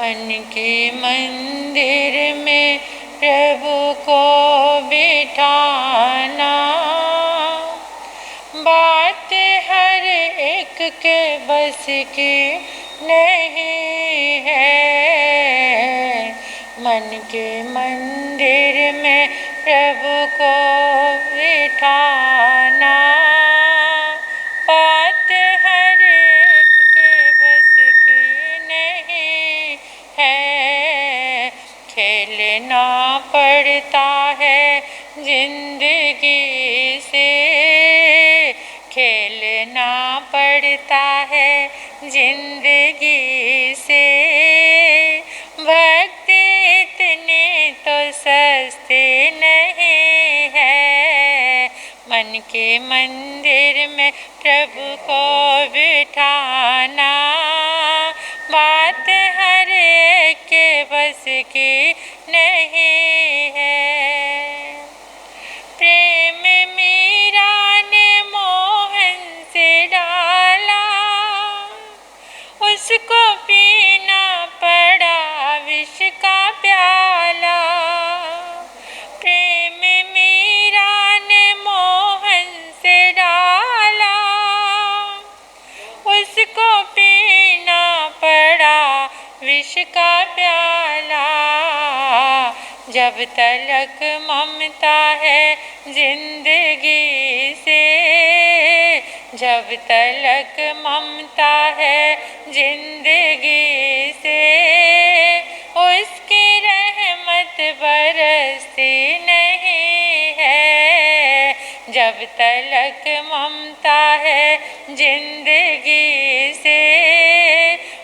मन के मंदिर में प्रभु को बिठाना, बात हर एक के बस की नहीं है। मन के मंदिर में प्रभु को बिठाना, बात हर एक के बस की नहीं है। खेलना पड़ता है जिंदगी से, खेलना पड़ता है जिंदगी से। भक्ति इतनी तो सस्ती नहीं है। मन के मंदिर में प्रभु को बिठाना, बात हर एक के बस की नहीं है। प्रेम मीरा ने मोहन से डाला, उसको पीना पड़ा विष का प्याला। प्रेम मीरा ने मोहन से डाला, उसको पीना पड़ा विष का प्याला। जब तलक ममता है जिंदगी से, जब तलक ममता है जिंदगी से, उसकी रहमत बरसती नहीं है। जब तलक ममता है जिंदगी से,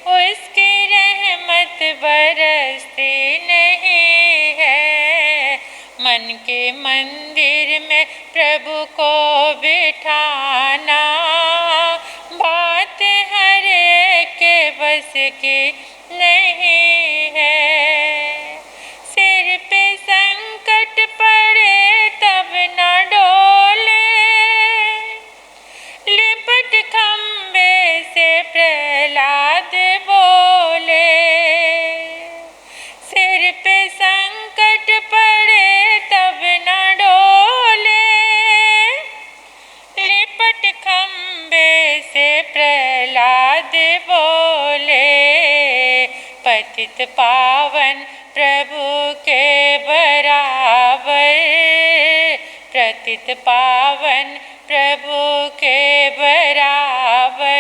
उसकी रहमत बरसती नहीं है। मन के मंदिर में प्रभु को बिठाना, बात हर एक के बस की नहीं है। सिर पे संकट पड़े तब न डोले, लिपट खम्बे से प्रहलाद बोले। सिर पे संकट पड़े तब न डोले, लिपट खम्बे से प्रहलाद बोले। पतित पावन प्रभु के बराबर, पतित पावन प्रभु के बराबर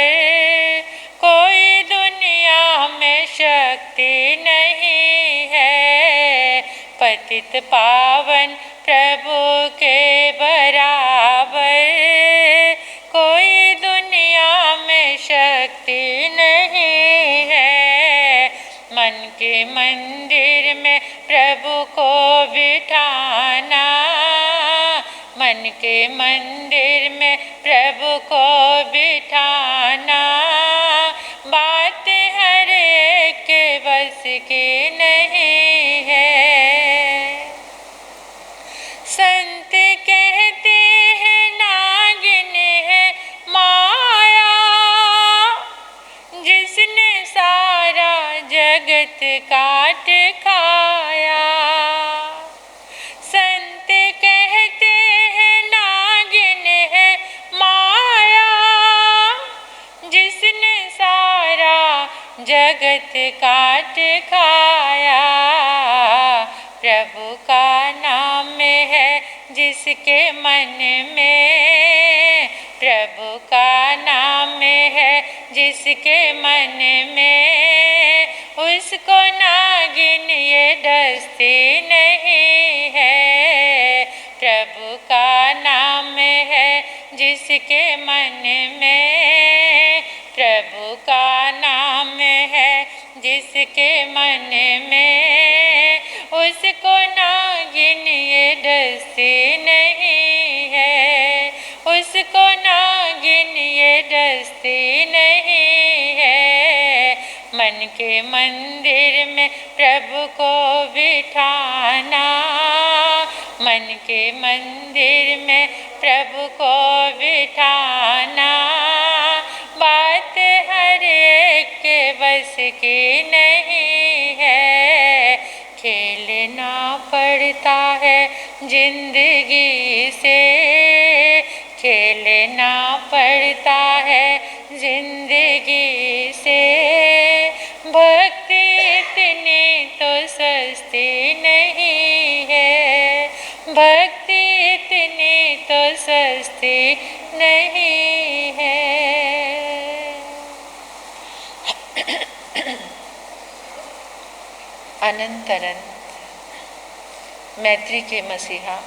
कोई दुनिया में शक्ति नहीं है। पतित पावन प्रभु के बराबर कोई दुनिया में शक्ति नहीं है। मन के मंदिर में प्रभु को बिठाना, मन के मंदिर में प्रभु को बिठाना, बात हर एक के बस की नहीं है। संत कहते हैं नागिन है माया, जिसने सारा जगत काट खाया। संत कहते हैं नागिन है माया, जिसने सारा जगत काट खाया। प्रभु का नाम है जिसके मन में, प्रभु का नाम है जिसके मन में, उसको नागिन ये डसती नहीं है। प्रभु का नाम है जिसके मन में, प्रभु का नाम है जिसके मन में, उसको नागिन ये डसती नहीं है। उसको नागिन ये डसती नहीं है। मन के मंदिर में प्रभु को बिठाना, मन के मंदिर में प्रभु को बिठाना, बात हर एक के बस की नहीं जिंदगी से खेलना पड़ता है जिंदगी से। भक्ति इतनी तो सस्ती नहीं है, भक्ति इतनी तो सस्ती नहीं है। अनंत अनंत मैत्री के मसीहा,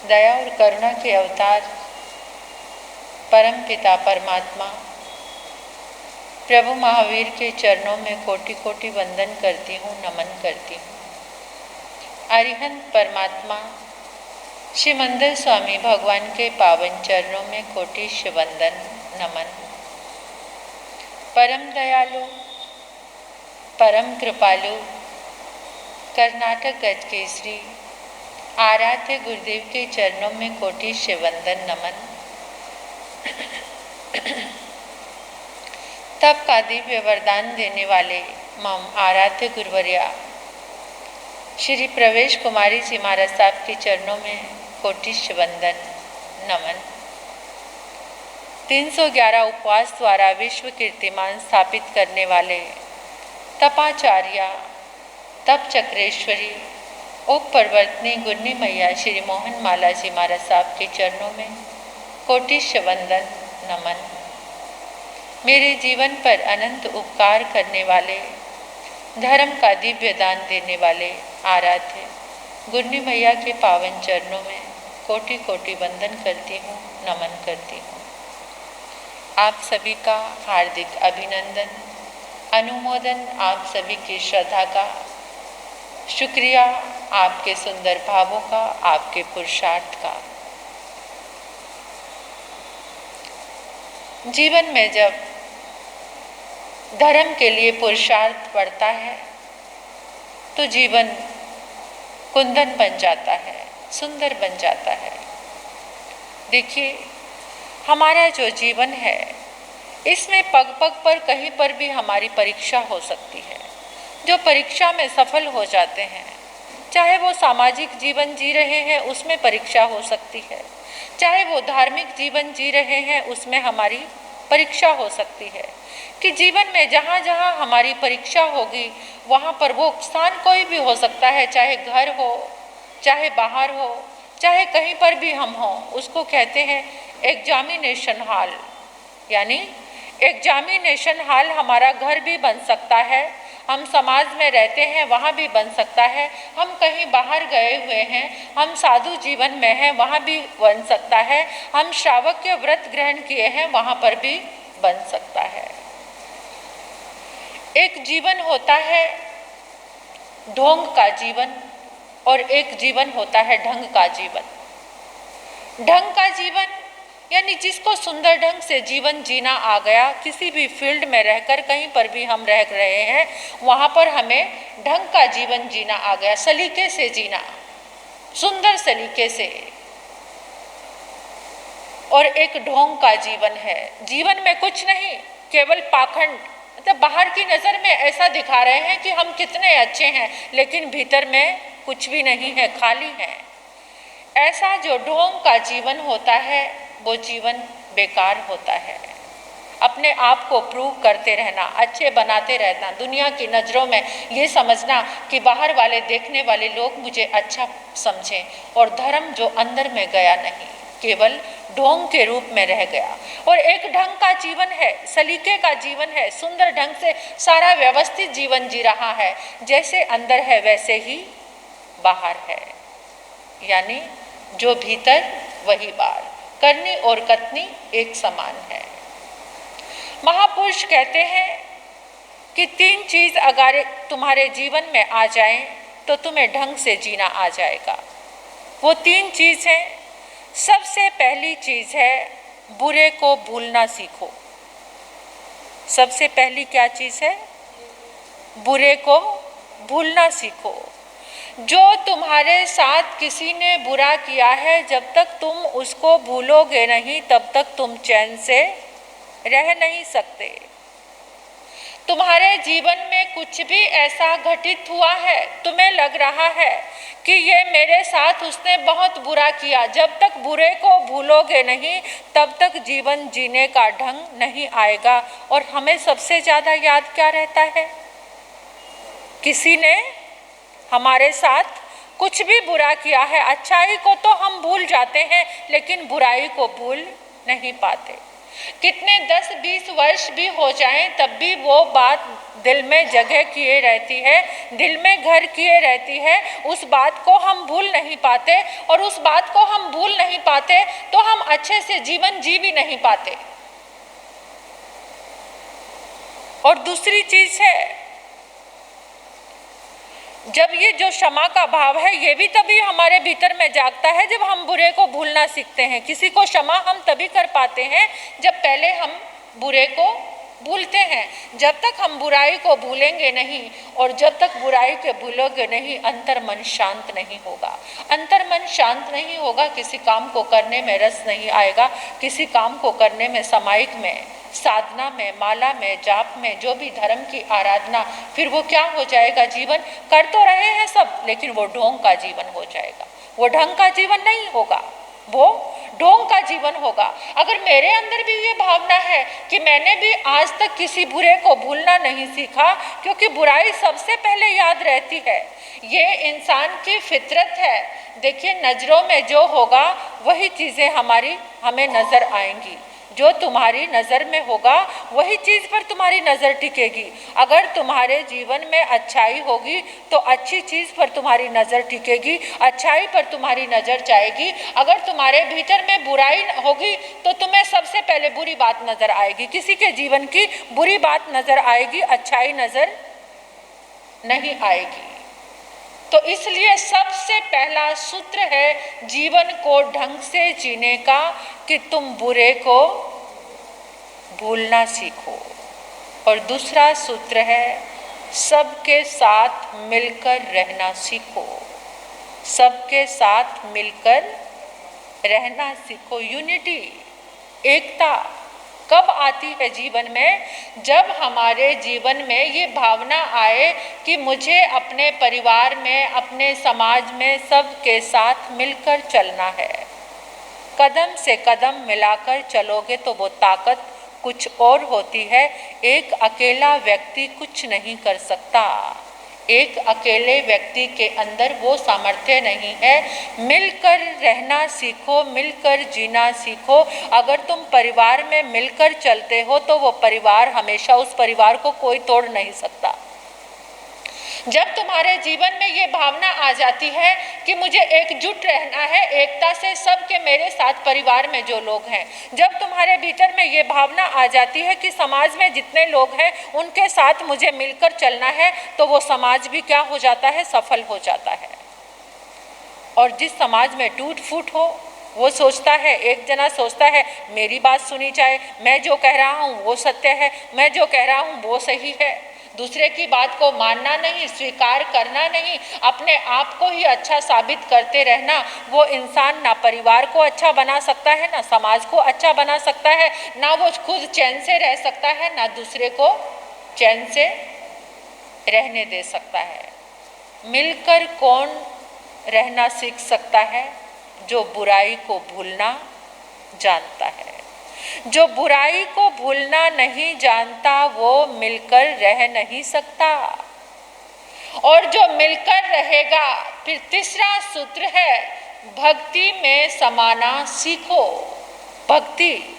दया और करुणा के अवतार परम पिता परमात्मा प्रभु महावीर के चरणों में कोटि कोटि वंदन करती हूँ, नमन करती हूँ। अरिहंत परमात्मा श्री मंदिर स्वामी भगवान के पावन चरणों में कोटिश वंदन नमन। परम दयालु परम कृपालु कर्नाटक गज केसरी आराध्य गुरुदेव के चरणों में कोटिश वंदन नमन। तब का दिव्य वरदान देने वाले मम आराध्य गुरुवर्या श्री प्रवेश कुमारी जी महाराज साहब के चरणों में कोटिश वंदन नमन। 311 उपवास द्वारा विश्व कीर्तिमान स्थापित करने वाले तपाचार्या तप चक्रेश्वरी उप पर्वतनी गुरनी मैया श्री मोहन माला जी महाराज साहब के चरणों में कोटिश वंदन नमन। मेरे जीवन पर अनंत उपकार करने वाले, धर्म का दिव्य दान देने वाले आराध्य गुरनी मैया के पावन चरणों में कोटि कोटि वंदन करती हूँ, नमन करती हूँ। आप सभी का हार्दिक अभिनंदन, अनुमोदन, आप सभी की श्रद्धा का, शुक्रिया आपके सुंदर भावों का, आपके पुरुषार्थ का। जीवन में जब धर्म के लिए पुरुषार्थ बढ़ता है तो जीवन कुंदन बन जाता है, सुंदर बन जाता है। देखिए, हमारा जो जीवन है इसमें पग पग पर कहीं पर भी हमारी परीक्षा हो सकती है। जो परीक्षा में सफल हो जाते हैं, चाहे वो सामाजिक जीवन जी रहे हैं उसमें परीक्षा हो सकती है, चाहे वो धार्मिक जीवन जी रहे हैं उसमें हमारी परीक्षा हो सकती है। कि जीवन में जहाँ जहाँ हमारी परीक्षा होगी वहाँ पर वो स्थान कोई भी हो सकता है, चाहे घर हो, चाहे बाहर हो, चाहे कहीं पर भी हम हों, उसको कहते हैं एग्जामिनेशन हॉल। यानी एग्जामिनेशन हॉल हमारा घर भी बन सकता है, हम समाज में रहते हैं वहाँ भी बन सकता है, हम कहीं बाहर गए हुए हैं, हम साधु जीवन में हैं वहाँ भी बन सकता है, हम श्रावक के व्रत ग्रहण किए हैं वहाँ पर भी बन सकता है। एक जीवन होता है ढोंग का जीवन और एक जीवन होता है ढंग का जीवन। ढंग का जीवन यानी जिसको सुंदर ढंग से जीवन जीना आ गया, किसी भी फील्ड में रहकर कहीं पर भी हम रह रहे हैं वहाँ पर हमें ढंग का जीवन जीना आ गया, सलीके से जीना, सुंदर सलीके से। और एक ढोंग का जीवन है, जीवन में कुछ नहीं, केवल पाखंड, मतलब बाहर की नज़र में ऐसा दिखा रहे हैं कि हम कितने अच्छे हैं, लेकिन भीतर में कुछ भी नहीं है, खाली है। ऐसा जो ढोंग का जीवन होता है वो जीवन बेकार होता है। अपने आप को प्रूव करते रहना, अच्छे बनाते रहना, दुनिया की नज़रों में ये समझना कि बाहर वाले देखने वाले लोग मुझे अच्छा समझें, और धर्म जो अंदर में गया नहीं, केवल ढोंग के रूप में रह गया। और एक ढंग का जीवन है, सलीके का जीवन है, सुंदर ढंग से सारा व्यवस्थित जीवन जी रहा है, जैसे अंदर है वैसे ही बाहर है। यानी जो भीतर वही बाहर, करनी और कथनी एक समान है। महापुरुष कहते हैं कि 3 चीज़ अगर तुम्हारे जीवन में आ जाएं तो तुम्हें ढंग से जीना आ जाएगा। वो 3 चीज़ हैं। सबसे पहली चीज़ है बुरे को भूलना सीखो। सबसे पहली क्या चीज़ है? बुरे को भूलना सीखो। जो तुम्हारे साथ किसी ने बुरा किया है, जब तक तुम उसको भूलोगे नहीं तब तक तुम चैन से रह नहीं सकते। तुम्हारे जीवन में कुछ भी ऐसा घटित हुआ है, तुम्हें लग रहा है कि ये मेरे साथ उसने बहुत बुरा किया, जब तक बुरे को भूलोगे नहीं तब तक जीवन जीने का ढंग नहीं आएगा। और हमें सबसे ज़्यादा याद क्या रहता है? किसी ने हमारे साथ कुछ भी बुरा किया है। अच्छाई को तो हम भूल जाते हैं लेकिन बुराई को भूल नहीं पाते। कितने 10-20 वर्ष भी हो जाएं तब भी वो बात दिल में जगह किए रहती है, दिल में घर किए रहती है। उस बात को हम भूल नहीं पाते, और उस बात को हम भूल नहीं पाते तो हम अच्छे से जीवन जी भी नहीं पाते। और दूसरी चीज है, जब ये जो क्षमा का भाव है ये भी तभी हमारे भीतर में जागता है जब हम बुरे को भूलना सीखते हैं। किसी को क्षमा हम तभी कर पाते हैं जब पहले हम बुरे को भूलते हैं। जब तक हम बुराई को भूलेंगे नहीं और जब तक बुराई के भूलोगे नहीं, अंतर मन शांत नहीं होगा। अंतर मन शांत नहीं होगा, किसी काम को करने में रस नहीं आएगा, किसी काम को करने में, सामायिक में, साधना में, माला में, जाप में, जो भी धर्म की आराधना, फिर वो क्या हो जाएगा? जीवन कर तो रहे हैं सब लेकिन वो ढोंग का जीवन हो जाएगा। वो ढंग का जीवन नहीं होगा, वो ढोंग का जीवन होगा। अगर मेरे अंदर भी ये भावना है कि मैंने भी आज तक किसी बुरे को भूलना नहीं सीखा, क्योंकि बुराई सबसे पहले याद रहती है, ये इंसान की फितरत है। देखिए, नज़रों में जो होगा वही चीज़ें हमें नज़र आएंगी। जो तुम्हारी नज़र में होगा वही चीज़ पर तुम्हारी नज़र टिकेगी। अगर तुम्हारे जीवन में अच्छाई होगी तो अच्छी चीज़ पर तुम्हारी नज़र टिकेगी, अच्छाई पर तुम्हारी नज़र जाएगी। अगर तुम्हारे भीतर में बुराई होगी तो तुम्हें सबसे पहले बुरी बात नज़र आएगी, किसी के जीवन की बुरी बात नज़र आएगी, अच्छाई नज़र नहीं आएगी। तो इसलिए सबसे पहला सूत्र है जीवन को ढंग से जीने का कि तुम बुरे को भूलना सीखो। और दूसरा सूत्र है सबके साथ मिलकर रहना सीखो। सबके साथ मिलकर रहना सीखो। यूनिटी, एकता कब आती है जीवन में? जब हमारे जीवन में ये भावना आए कि मुझे अपने परिवार में, अपने समाज में सबके साथ मिलकर चलना है। कदम से कदम मिलाकर चलोगे तो वो ताकत कुछ और होती है। एक अकेला व्यक्ति कुछ नहीं कर सकता, एक अकेले व्यक्ति के अंदर वो सामर्थ्य नहीं है। मिलकर रहना सीखो, मिलकर जीना सीखो। अगर तुम परिवार में मिलकर चलते हो तो वो परिवार हमेशा, उस परिवार को कोई तोड़ नहीं सकता। जब तुम्हारे जीवन में ये भावना आ जाती है कि मुझे एकजुट रहना है, एकता से सबके मेरे साथ परिवार में जो लोग हैं, जब तुम्हारे भीतर में ये भावना आ जाती है कि समाज में जितने लोग हैं उनके साथ मुझे मिलकर चलना है, तो वो समाज भी क्या हो जाता है? सफल हो जाता है। और जिस समाज में टूट फूट हो, वो सोचता है, एक जना सोचता है मेरी बात सुनी जाए, मैं जो कह रहा हूँ वो सत्य है, मैं जो कह रहा हूँ वो सही है। दूसरे की बात को मानना नहीं, स्वीकार करना नहीं, अपने आप को ही अच्छा साबित करते रहना। वो इंसान ना परिवार को अच्छा बना सकता है, ना समाज को अच्छा बना सकता है, ना वो खुद चैन से रह सकता है, ना दूसरे को चैन से रहने दे सकता है। मिलकर कौन रहना सीख सकता है? जो बुराई को भूलना जानता है। जो बुराई को भूलना नहीं जानता वो मिलकर रह नहीं सकता। और जो मिलकर रहेगा, फिर तीसरा सूत्र है भक्ति में समाना सीखो। भक्ति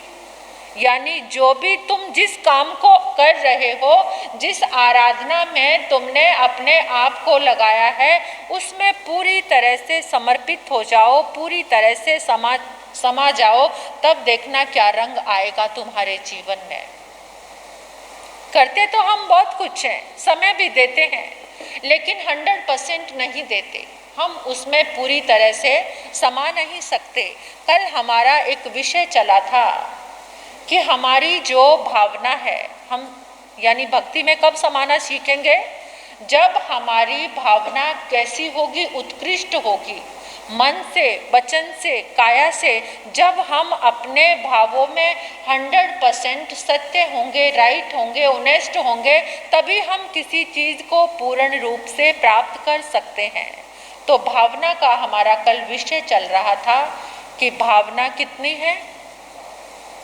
यानी जो भी तुम जिस काम को कर रहे हो, जिस आराधना में तुमने अपने आप को लगाया है, उसमें पूरी तरह से समर्पित हो जाओ, पूरी तरह से समा जाओ। तब देखना क्या रंग आएगा तुम्हारे जीवन में। करते तो हम बहुत कुछ हैं, समय भी देते हैं, लेकिन 100% नहीं देते। हम उसमें पूरी तरह से समा नहीं सकते। कल हमारा एक विषय चला था कि हमारी जो भावना है, हम यानी भक्ति में कब समाना सीखेंगे? जब हमारी भावना कैसी होगी? उत्कृष्ट होगी। मन से, वचन से, काया से जब हम अपने भावों में 100% सत्य होंगे, राइट होंगे, ऑनेस्ट होंगे, तभी हम किसी चीज़ को पूर्ण रूप से प्राप्त कर सकते हैं। तो भावना का हमारा कल विषय चल रहा था कि भावना कितनी है,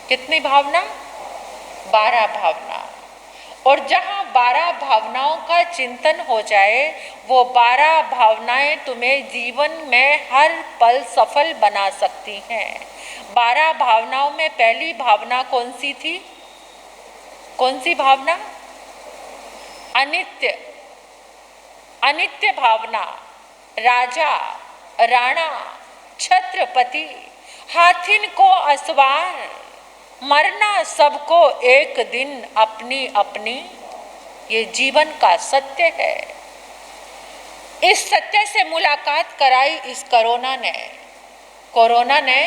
कितनी भावना? 12 भावना। और जहाँ 12 भावनाओं का चिंतन हो जाए, वो 12 भावनाएं तुम्हें जीवन में हर पल सफल बना सकती हैं। 12 भावनाओं में पहली भावना कौन सी थी? कौन सी भावना? अनित्य। अनित्य भावना। राजा, राणा, छत्रपति, हाथिन को असवार, मरना सबको एक दिन अपनी अपनी, ये जीवन का सत्य है। इस सत्य से मुलाकात कराई इस कोरोना ने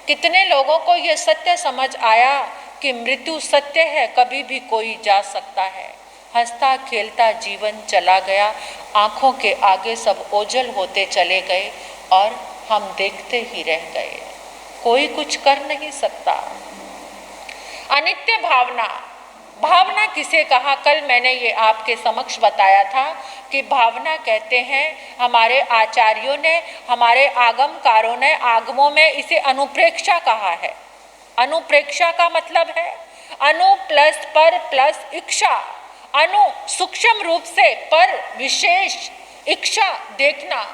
कितने लोगों को ये सत्य समझ आया कि मृत्यु सत्य है, कभी भी कोई जा सकता है। हंसता खेलता जीवन चला गया, आंखों के आगे सब ओझल होते चले गए और हम देखते ही रह गए, कोई कुछ कर नहीं सकता। अनित्य भावना। भावना किसे कहा? कल मैंने ये आपके समक्ष बताया था कि भावना कहते हैं हमारे आचार्यों ने, हमारे आगमकारों ने आगमों में इसे अनुप्रेक्षा कहा है। अनुप्रेक्षा का मतलब है अनु प्लस पर प्लस इच्छा। अनु सूक्ष्म रूप से, पर विशेष, इच्छा देखना।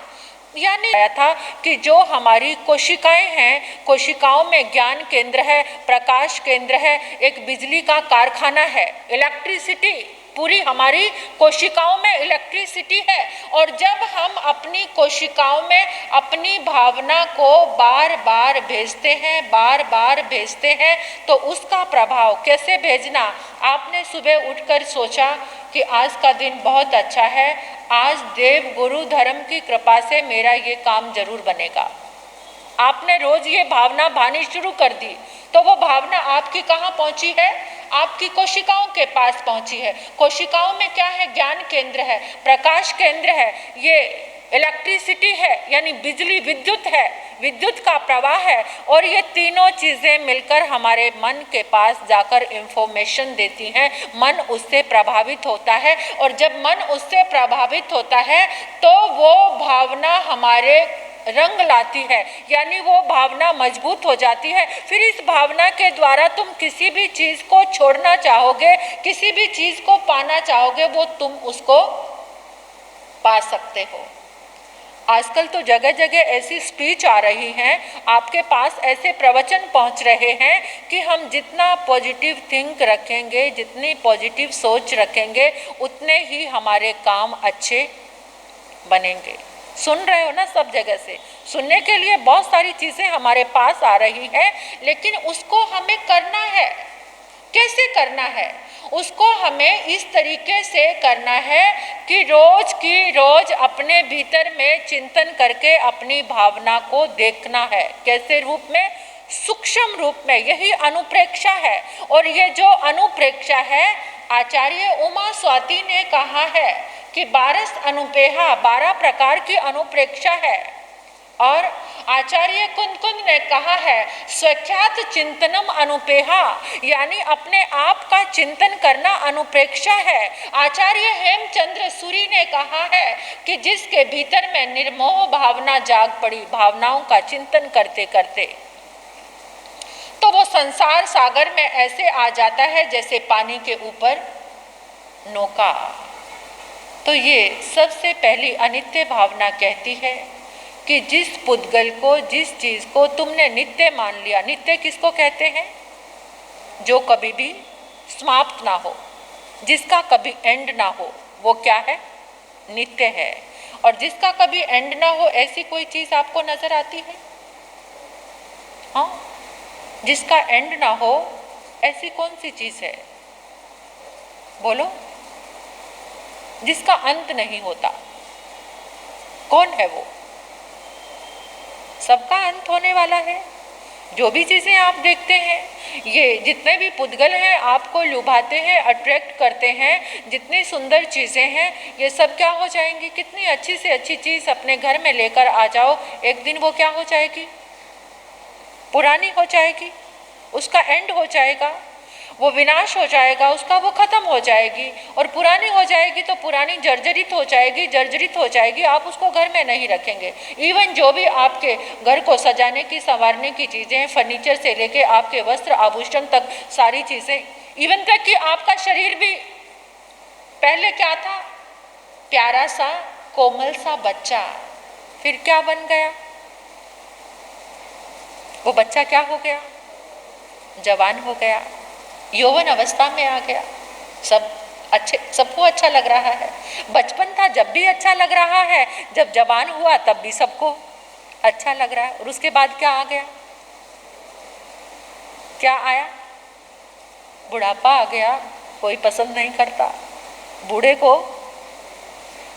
यानी आया था कि जो हमारी कोशिकाएं हैं, कोशिकाओं में ज्ञान केंद्र है, प्रकाश केंद्र है, एक बिजली का कारखाना है, इलेक्ट्रिसिटी पूरी हमारी कोशिकाओं में इलेक्ट्रिसिटी है। और जब हम अपनी कोशिकाओं में अपनी भावना को बार बार भेजते हैं, बार बार भेजते हैं, तो उसका प्रभाव कैसे भेजना? आपने सुबह उठकर सोचा कि आज का दिन बहुत अच्छा है, आज देव गुरु धर्म की कृपा से मेरा ये काम जरूर बनेगा। आपने रोज ये भावना भानी शुरू कर दी, तो वो भावना आपकी कहाँ पहुंची है? आपकी कोशिकाओं के पास पहुंची है। कोशिकाओं में क्या है? ज्ञान केंद्र है, प्रकाश केंद्र है, ये इलेक्ट्रिसिटी है, यानी बिजली, विद्युत है, विद्युत का प्रवाह है। और ये तीनों चीज़ें मिलकर हमारे मन के पास जाकर इंफॉर्मेशन देती हैं। मन उससे प्रभावित होता है, और जब मन उससे प्रभावित होता है तो वो भावना हमारे रंग लाती है, यानी वो भावना मजबूत हो जाती है। फिर इस भावना के द्वारा तुम किसी भी चीज़ को छोड़ना चाहोगे, किसी भी चीज़ को पाना चाहोगे, वो तुम उसको पा सकते हो। आजकल तो जगह जगह ऐसी स्पीच आ रही हैं, आपके पास ऐसे प्रवचन पहुंच रहे हैं कि हम जितना पॉजिटिव थिंक रखेंगे, जितनी पॉजिटिव सोच रखेंगे, उतने ही हमारे काम अच्छे बनेंगे। सुन रहे हो ना? सब जगह से सुनने के लिए बहुत सारी चीज़ें हमारे पास आ रही हैं, लेकिन उसको हमें करना है। कैसे करना है? उसको हमें इस तरीके से करना है कि रोज की रोज अपने भीतर में चिंतन करके अपनी भावना को देखना है। कैसे रूप में? सूक्ष्म रूप में। यही अनुप्रेक्षा है। और ये जो अनुप्रेक्षा है, आचार्य उमा स्वाति ने कहा है कि 12 अनुपेहा, 12 प्रकार की अनुप्रेक्षा है। और आचार्य कुंद ने कहा है स्वख्यात चिंतनम अनुपेहा, यानी अपने आप का चिंतन करना अनुप्रेक्षा है। आचार्य हेमचंद्र सूरी ने कहा है कि जिसके भीतर में निर्मोह भावना जाग पड़ी, भावनाओं का चिंतन करते करते, तो वो संसार सागर में ऐसे आ जाता है जैसे पानी के ऊपर नौका। तो ये सबसे पहली अनित्य भावना कहती है कि जिस पुद्गल को, जिस चीज़ को तुमने नित्य मान लिया, नित्य किसको कहते हैं? जो कभी भी समाप्त ना हो, जिसका कभी एंड ना हो, वो क्या है? नित्य है। और जिसका कभी एंड ना हो, ऐसी कोई चीज़ आपको नजर आती है? हाँ, जिसका एंड ना हो ऐसी कौन सी चीज़ है? बोलो। जिसका अंत नहीं होता, कौन है वो? सबका अंत होने वाला है। जो भी चीज़ें आप देखते हैं, ये जितने भी पुद्गल हैं आपको लुभाते हैं, अट्रैक्ट करते हैं, जितनी सुंदर चीज़ें हैं ये सब क्या हो जाएंगी। कितनी अच्छी से अच्छी चीज़ अपने घर में लेकर आ जाओ, एक दिन वो क्या हो जाएगी, पुरानी हो जाएगी, उसका एंड हो जाएगा, वो विनाश हो जाएगा उसका, वो खत्म हो जाएगी। और पुरानी हो जाएगी तो पुरानी जर्जरित हो जाएगी, जर्जरित हो जाएगी, आप उसको घर में नहीं रखेंगे। इवन जो भी आपके घर को सजाने की संवारने की चीज़ें, फर्नीचर से लेके आपके वस्त्र आभूषण तक सारी चीज़ें, इवन तक कि आपका शरीर भी पहले क्या था, प्यारा सा कोमल सा बच्चा, फिर क्या बन गया, वो बच्चा क्या हो गया, जवान हो गया, यौवन अवस्था में आ गया, सब अच्छे, सबको अच्छा लग रहा है। बचपन था जब भी अच्छा लग रहा है, जब जवान हुआ तब भी सबको अच्छा लग रहा है, और उसके बाद क्या आ गया, क्या आया, बुढ़ापा आ गया, कोई पसंद नहीं करता बूढ़े को,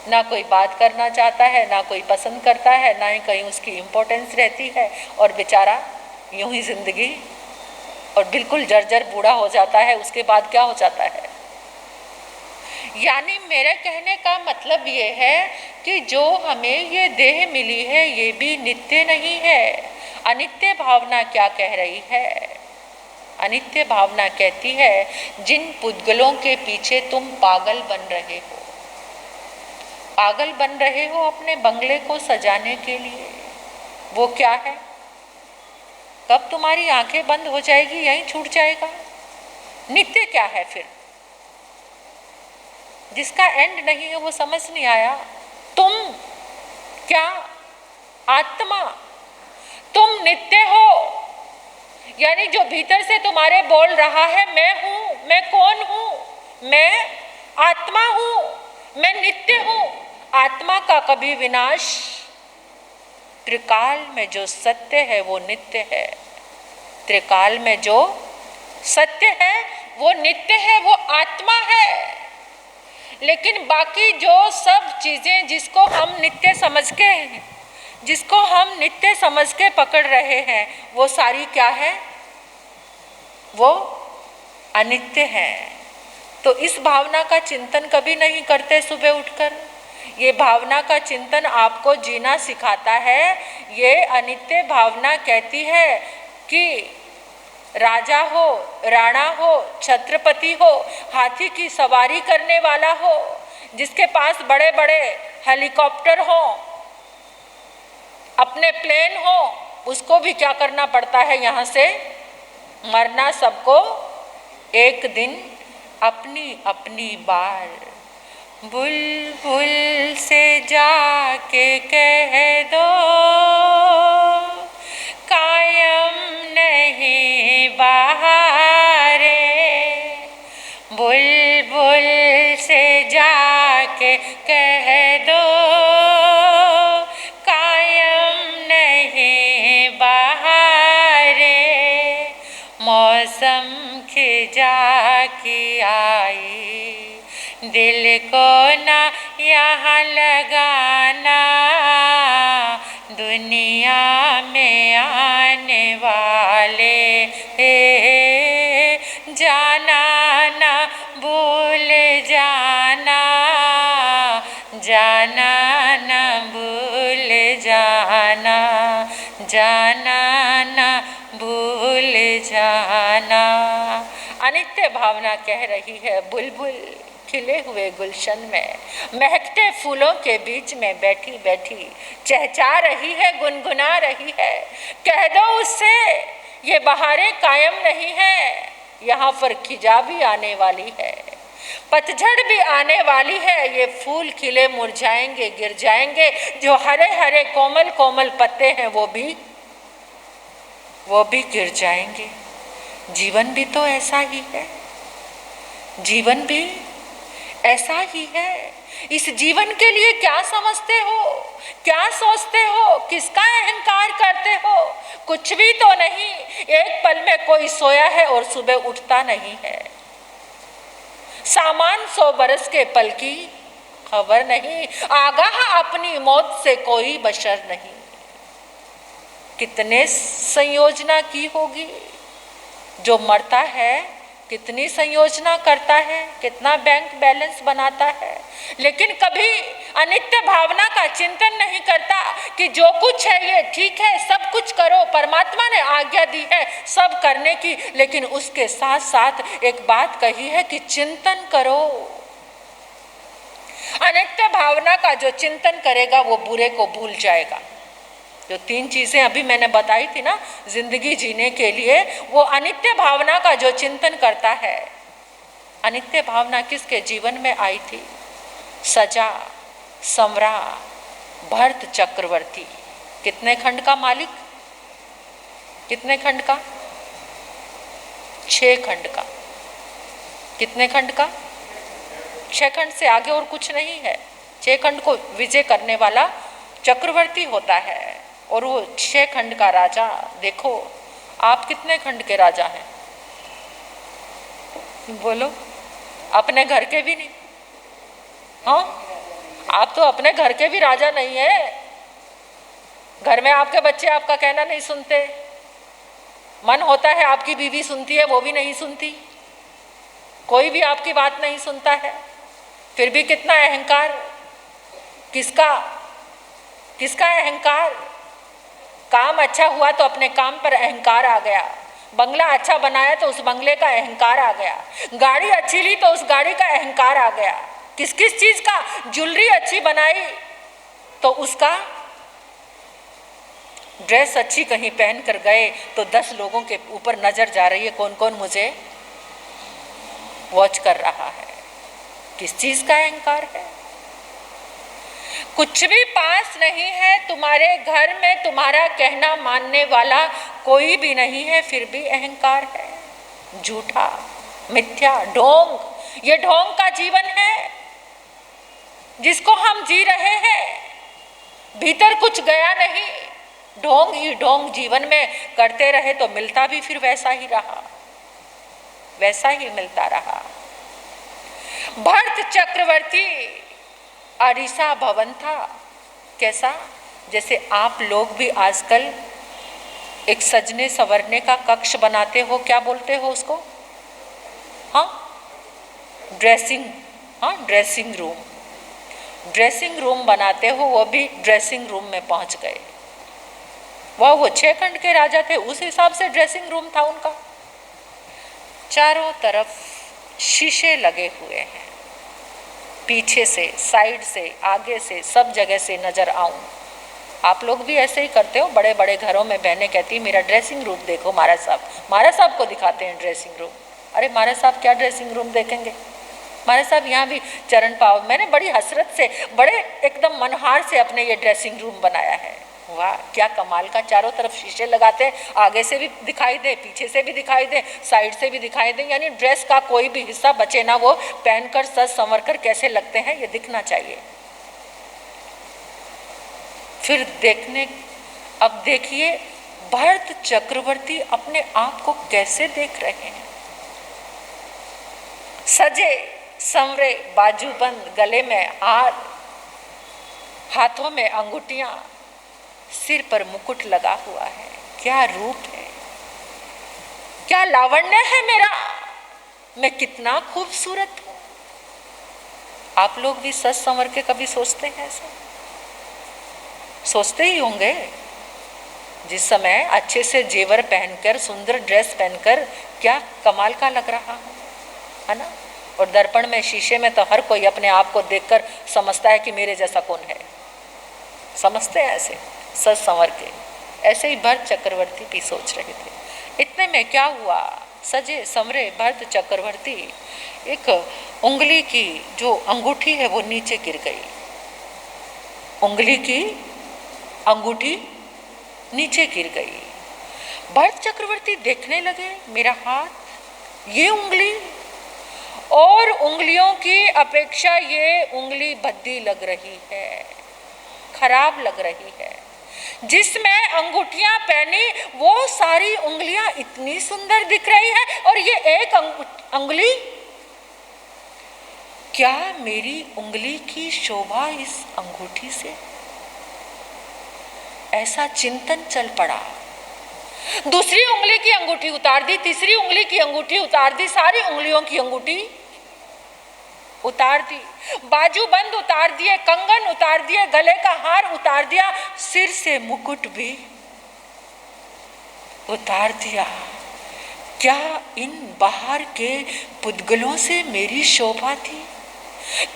ना कोई बात करना चाहता है, ना कोई पसंद करता है, ना ही कहीं उसकी इम्पोर्टेंस रहती है, और बेचारा यूं ही जिंदगी और बिल्कुल जर्जर बूढ़ा हो जाता है। उसके बाद क्या हो जाता है। यानी मेरे कहने का मतलब ये है कि जो हमें ये देह मिली है ये भी नित्य नहीं है। अनित्य भावना क्या कह रही है, अनित्य भावना कहती है जिन पुद्गलों के पीछे तुम पागल बन रहे हो, पागल बन रहे हो अपने बंगले को सजाने के लिए, वो क्या है, कब तुम्हारी आंखें बंद हो जाएगी, यहीं छूट जाएगा। नित्य क्या है फिर, जिसका एंड नहीं है, वो समझ नहीं आया। तुम क्या, आत्मा, तुम नित्य हो, यानी जो भीतर से तुम्हारे बोल रहा है मैं हूं, मैं कौन हूं, मैं आत्मा हूं, मैं नित्य हूं। आत्मा का कभी विनाश, त्रिकाल में जो सत्य है वो नित्य है, त्रिकाल में जो सत्य है वो नित्य है, वो आत्मा है। लेकिन बाकी जो सब चीज़ें जिसको हम नित्य समझ के, जिसको हम नित्य समझ के पकड़ रहे हैं, वो सारी क्या है, वो अनित्य है। तो इस भावना का चिंतन कभी नहीं करते सुबह उठकर। ये भावना का चिंतन आपको जीना सिखाता है। ये अनित्य भावना कहती है कि राजा हो, राणा हो, छत्रपति हो, हाथी की सवारी करने वाला हो, जिसके पास बड़े बड़े हेलीकॉप्टर हो, अपने प्लेन हो, उसको भी क्या करना पड़ता है, यहाँ से मरना सबको एक दिन अपनी अपनी बार। बुलबुल से जाके कह दो कायम नहीं बहारे, बुलबुल से जाके कह दो कायम नहीं बहारे, मौसम खिजा की आई, दिल को ना यहाँ लगाना, दुनिया में आने वाले जाना ना भूल जाना, जाना ना भूल जाना, जाना ना भूल जाना। अनित्य भावना कह रही है बुलबुल खिले हुए गुलशन में, महकते फूलों के बीच में बैठी बैठी चहचा रही है, गुनगुना रही है। कह दो उससे ये बहारें कायम नहीं है, यहाँ पर खिजा भी आने वाली है, पतझड़ भी आने वाली है, ये फूल खिले मुरझाएंगे, गिर जाएंगे, जो हरे हरे कोमल कोमल पत्ते हैं वो भी गिर जाएंगे। जीवन भी तो ऐसा ही है, जीवन भी ऐसा ही है। इस जीवन के लिए क्या समझते हो, क्या सोचते हो, किसका अहंकार करते हो? कुछ भी तो नहीं। एक पल में कोई सोया है और सुबह उठता नहीं है। सामान 100 बरस के पल की खबर नहीं, आगाह अपनी मौत से कोई बशर नहीं। कितने संयोजना की होगी। जो मरता है कितनी संयोजना करता है, कितना बैंक बैलेंस बनाता है, लेकिन कभी अनित्य भावना का चिंतन नहीं करता कि जो कुछ है ये ठीक है, सब कुछ करो, परमात्मा ने आज्ञा दी है सब करने की, लेकिन उसके साथ साथ एक बात कही है कि चिंतन करो। अनित्य भावना का जो चिंतन करेगा वो बुरे को भूल जाएगा। जो 3 चीजें अभी मैंने बताई थी ना जिंदगी जीने के लिए, वो अनित्य भावना का जो चिंतन करता है। अनित्य भावना किसके जीवन में आई थी? सजा, समरा, भरत चक्रवर्ती। कितने खंड का मालिक? कितने खंड का? 6 खंड का। कितने खंड का? 6 खंड से आगे और कुछ नहीं है। 6 खंड को विजय करने वाला चक्रवर्ती होता है और वो 6 खंड का राजा। देखो आप कितने खंड के राजा हैं? बोलो। अपने घर के भी नहीं। हाँ, आप तो अपने घर के भी राजा नहीं है। घर में आपके बच्चे आपका कहना नहीं सुनते, मन होता है आपकी बीवी सुनती है, वो भी नहीं सुनती, कोई भी आपकी बात नहीं सुनता है। फिर भी कितना अहंकार, किसका किसका अहंकार? काम अच्छा हुआ तो अपने काम पर अहंकार आ गया, बंगला अच्छा बनाया तो उस बंगले का अहंकार आ गया, गाड़ी अच्छी ली तो उस गाड़ी का अहंकार आ गया। किस किस चीज का? ज्वेलरी अच्छी बनाई तो उसका, ड्रेस अच्छी कहीं पहन कर गए तो 10 लोगों के ऊपर नजर जा रही है, कौन कौन मुझे वॉच कर रहा है। किस चीज का अहंकार है? कुछ भी पास नहीं है, तुम्हारे घर में तुम्हारा कहना मानने वाला कोई भी नहीं है, फिर भी अहंकार है। झूठा, मिथ्या, ढोंग, ये ढोंग का जीवन है जिसको हम जी रहे हैं। भीतर कुछ गया नहीं, ढोंग ही ढोंग जीवन में करते रहे तो मिलता भी फिर वैसा ही रहा, वैसा ही मिलता रहा। भरत चक्रवर्ती अरीसा भवन था। कैसा? जैसे आप लोग भी आजकल एक सजने संवरने का कक्ष बनाते हो, क्या बोलते हो उसको? हाँ, ड्रेसिंग, हाँ ड्रेसिंग रूम। ड्रेसिंग रूम बनाते हो, वो भी ड्रेसिंग रूम में पहुंच गए। वो 6 खंड के राजा थे, उस हिसाब से ड्रेसिंग रूम था उनका। चारों तरफ शीशे लगे हुए हैं, पीछे से, साइड से, आगे से, सब जगह से नजर आऊं। आप लोग भी ऐसे ही करते हो? बड़े बड़े घरों में बहनें कहती मेरा ड्रेसिंग रूम देखो महाराज साहब, महाराज साहब को दिखाते हैं ड्रेसिंग रूम। अरे महाराज साहब क्या ड्रेसिंग रूम देखेंगे? महाराज साहब यहाँ भी चरण पाओ। मैंने बड़ी हसरत से, बड़े एकदम मनहार से अपने ये ड्रेसिंग रूम बनाया है। वाह क्या कमाल का, चारों तरफ शीशे लगाते हैं, आगे से भी दिखाई दे, पीछे से भी दिखाई दे, साइड से भी दिखाई दे, यानी ड्रेस का कोई भी हिस्सा बचे ना, वो पहनकर सज संवर कर कैसे लगते हैं ये दिखना चाहिए। फिर अब देखिए भरत चक्रवर्ती अपने आप को कैसे देख रहे हैं। सजे संवरे, बाजूबंद, गले में हार, हाथों में अंगूठियां, सिर पर मुकुट लगा हुआ है। क्या रूप है, क्या लावण्य है मेरा, मैं कितना खूबसूरत हूं। आप लोग भी सज संवर के कभी सोचते हैं ऐसा? सोचते ही होंगे। जिस समय अच्छे से जेवर पहनकर, सुंदर ड्रेस पहनकर क्या कमाल का लग रहा हूं, है ना। और दर्पण में, शीशे में तो हर कोई अपने आप को देखकर समझता है कि मेरे जैसा कौन है, समझते हैं ऐसे सज संवर के। ऐसे ही भरत चक्रवर्ती भी सोच रहे थे। इतने में क्या हुआ, सजे संवरे भरत चक्रवर्ती, एक उंगली की जो अंगूठी है वो नीचे गिर गई। उंगली की अंगूठी नीचे गिर गई। भरत चक्रवर्ती देखने लगे, मेरा हाथ, ये उंगली, और उंगलियों की अपेक्षा ये उंगली भद्दी लग रही है, खराब लग रही है। जिसमें अंगूठियां पहनी वो सारी उंगलियां इतनी सुंदर दिख रही है, और ये एक उंगली, क्या मेरी उंगली की शोभा इस अंगूठी से? ऐसा चिंतन चल पड़ा। दूसरी उंगली की अंगूठी उतार दी, तीसरी उंगली की अंगूठी उतार दी, सारी उंगलियों की अंगूठी उतार दी, बाजू बंद उतार दिए, कंगन उतार दिए, गले का हार उतार दिया, सिर से मुकुट भी उतार दिया। क्या इन बाहर के पुद्गलों से मेरी शोभा थी?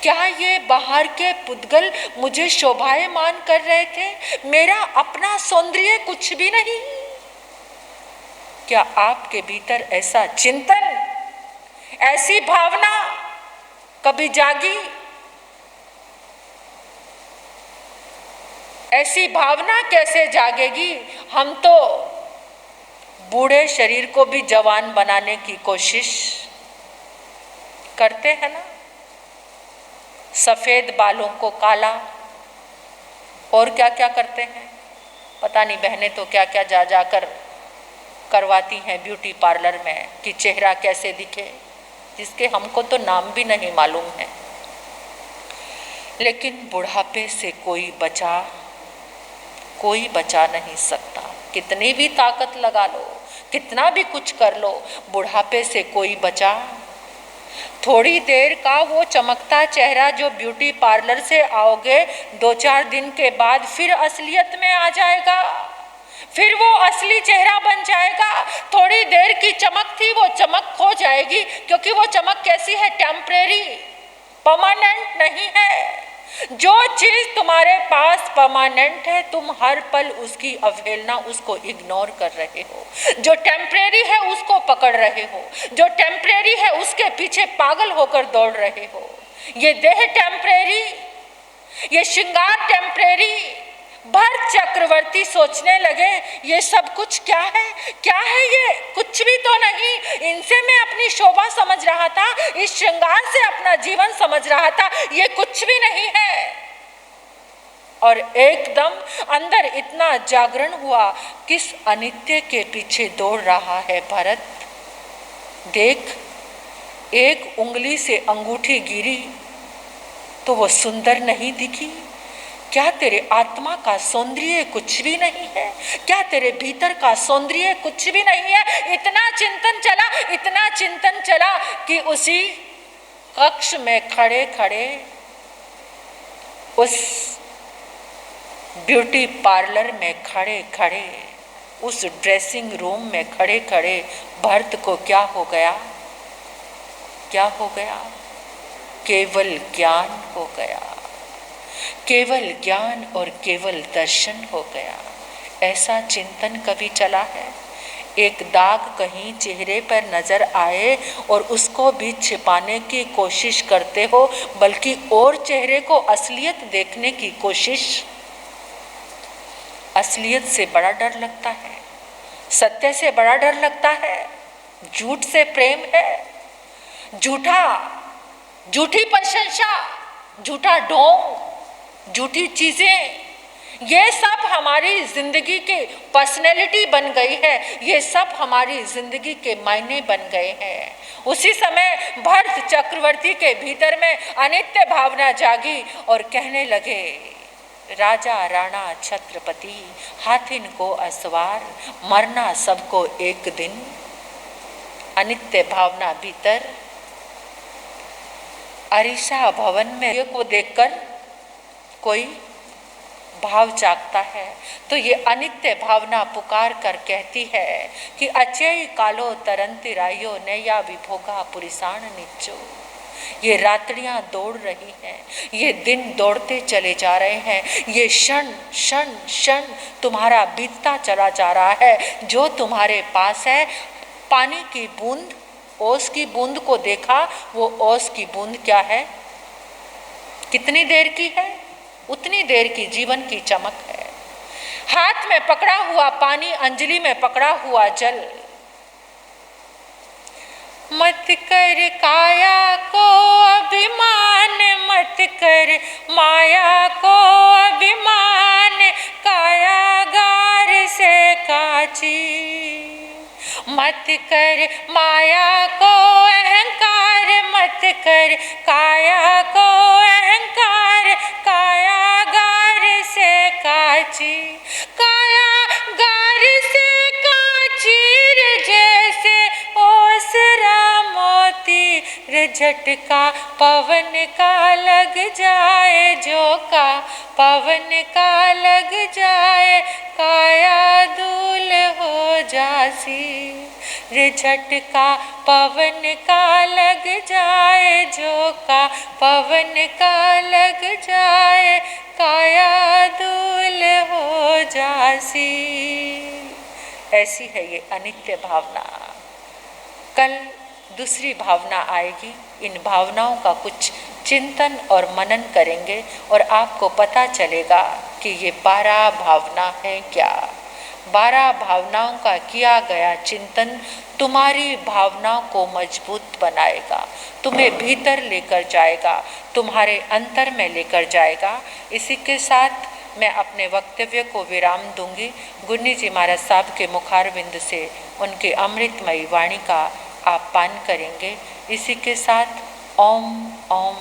क्या ये बाहर के पुद्गल मुझे शोभायमान कर रहे थे? मेरा अपना सौंदर्य कुछ भी नहीं? क्या आपके भीतर ऐसा चिंतन, ऐसी भावना कभी जागी? ऐसी भावना कैसे जागेगी? हम तो बूढ़े शरीर को भी जवान बनाने की कोशिश करते हैं ना, सफेद बालों को काला, और क्या क्या करते हैं पता नहीं। बहनें तो क्या क्या जा जाकर करवाती हैं ब्यूटी पार्लर में कि चेहरा कैसे दिखे, जिसके हमको तो नाम भी नहीं मालूम है। लेकिन बुढ़ापे से कोई बचा नहीं सकता। कितनी भी ताकत लगा लो, कितना भी कुछ कर लो, बुढ़ापे से कोई बचा। थोड़ी देर का वो चमकता चेहरा जो ब्यूटी पार्लर से आओगे, 2-4 दिन के बाद फिर असलियत में आ जाएगा, फिर वो असली चेहरा बन जाएगा। थोड़ी देर की चमक थी, वो चमक खो जाएगी, क्योंकि वो चमक कैसी है? टेम्परेरी, परमानेंट नहीं है। जो चीज तुम्हारे पास परमानेंट है, तुम हर पल उसकी अवहेलना, उसको इग्नोर कर रहे हो। जो टेम्परेरी है उसको पकड़ रहे हो, जो टेम्परेरी है उसके पीछे पागल होकर दौड़ रहे हो। ये देह टेम्परेरी, ये श्रृंगार टेम्परेरी। भरत चक्रवर्ती सोचने लगे, ये सब कुछ क्या है? क्या है ये? कुछ भी तो नहीं। इनसे मैं अपनी शोभा समझ रहा था, इस श्रृंगार से अपना जीवन समझ रहा था, ये कुछ भी नहीं है। और एकदम अंदर इतना जागरण हुआ, किस अनित्य के पीछे दौड़ रहा है भरत? देख, एक उंगली से अंगूठी गिरी तो वो सुंदर नहीं दिखी। क्या तेरे आत्मा का सौंदर्य कुछ भी नहीं है? क्या तेरे भीतर का सौंदर्य कुछ भी नहीं है? इतना चिंतन चला कि उसी कक्ष में खड़े खड़े, उस ब्यूटी पार्लर में खड़े खड़े, उस ड्रेसिंग रूम में खड़े खड़े भरत को क्या हो गया? क्या हो गया? केवल ज्ञान हो गया, केवल ज्ञान और केवल दर्शन हो गया। ऐसा चिंतन कभी चला है? एक दाग कहीं चेहरे पर नजर आए और उसको भी छिपाने की कोशिश करते हो, बल्कि और चेहरे को असलियत देखने की कोशिश। असलियत से बड़ा डर लगता है, सत्य से बड़ा डर लगता है, झूठ से प्रेम है। झूठी प्रशंसा, झूठा ढोंग, झूठी चीजें, ये सब हमारी जिंदगी के पर्सनैलिटी बन गई है, ये सब हमारी जिंदगी के मायने बन गए हैं। उसी समय भरत चक्रवर्ती के भीतर में अनित्य भावना जागी और कहने लगे, राजा राणा छत्रपति, हाथिन को असवार, मरना सबको एक दिन। अनित्य भावना भीतर। अरीसा भवन में को देखकर कोई भाव जागता है तो ये अनित्य भावना पुकार कर कहती है कि अचेय कालो तरंतिरायो नया विभोगा पुरिसाण निचो। ये रात्रियां दौड़ रही हैं, ये दिन दौड़ते चले जा रहे हैं, ये क्षण क्षण क्षण तुम्हारा बीतता चला जा रहा है। जो तुम्हारे पास है, पानी की बूंद, ओस की बूंद को देखा, वो ओस की बूंद क्या है? कितनी देर की है? उतनी देर की जीवन की चमक है। हाथ में पकड़ा हुआ पानी, अंजलि में पकड़ा हुआ जल। मत कर काया को अभिमान, मत कर माया को अभिमान, कायागार से काची। मत कर माया को अहंकार, मत कर काया को अहंकार, कायागार से काची। रे झटका पवन का लग जाए, झोंका पवन का लग जाए, काया धूल हो जासी। रे झटका पवन का लग जाए, झोंका पवन का लग जाए, काया धूल हो जासी। ऐसी है ये अनित्य भावना। कल दूसरी भावना आएगी। इन भावनाओं का कुछ चिंतन और मनन करेंगे और आपको पता चलेगा कि ये 12 भावना है क्या। 12 भावनाओं का किया गया चिंतन तुम्हारी भावनाओं को मजबूत बनाएगा, तुम्हें भीतर लेकर जाएगा, तुम्हारे अंतर में लेकर जाएगा। इसी के साथ मैं अपने वक्तव्य को विराम दूंगी। गुन्नी जी महाराज साहब के मुखारविंद से उनके अमृतमयी वाणी का आप पान करेंगे। इसी के साथ ओम ओम।